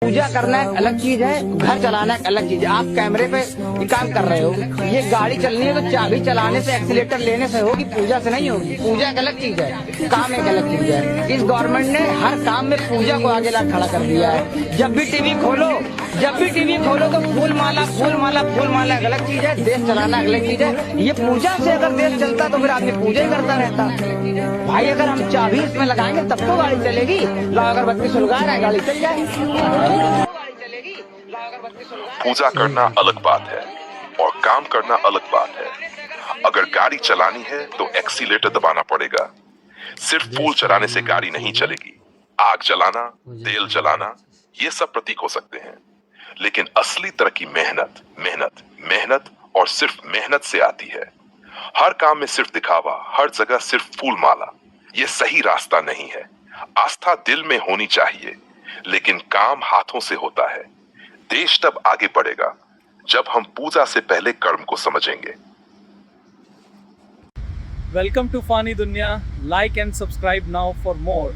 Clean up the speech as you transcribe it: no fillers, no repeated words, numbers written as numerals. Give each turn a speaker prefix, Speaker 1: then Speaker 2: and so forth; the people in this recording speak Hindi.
Speaker 1: पूजा करना एक अलग चीज है, घर चलाना एक अलग चीज है। आप कैमरे पे ये काम कर रहे हो, ये गाड़ी चलनी है तो चाबी चलाने से, एक्सीलेटर लेने से होगी, पूजा से नहीं होगी। पूजा एक अलग चीज है, काम एक अलग चीज है। इस गवर्नमेंट ने हर काम में पूजा को आगे ला खड़ा कर दिया है। जब भी टीवी खोलो तो फूल माला एक अलग चीज है, देश चलाना एक अलग चीज है। ये पूजा से अगर देश चलता तो फिर आदमी पूजा ही करता रहता। भाई अगर हम चाबी इसमें लगाएंगे तब तो गाड़ी चलेगी। लाओ अगरबत्ती सुलगा रहे, गाड़ी चल जाए।
Speaker 2: पूजा करना अलग बात है और काम करना अलग बात है। अगर गाड़ी चलानी है तो एक्सीलेटर दबाना पड़ेगा। सिर्फ फूल चलाने से गाड़ी नहीं चलेगी। आग जलाना, तेल जलाना, ये सब प्रतीक हो सकते हैं, लेकिन असली तरक्की मेहनत मेहनत मेहनत और सिर्फ मेहनत से आती है। हर काम में सिर्फ दिखावा, हर जगह सिर्फ फूल माला, ये सही रास्ता नहीं है। आस्था दिल में होनी चाहिए, लेकिन काम हाथों से होता है। देश तब आगे बढ़ेगा जब हम पूजा से पहले कर्म को समझेंगे।
Speaker 3: Welcome to Fani Dunya. Like and subscribe now for more.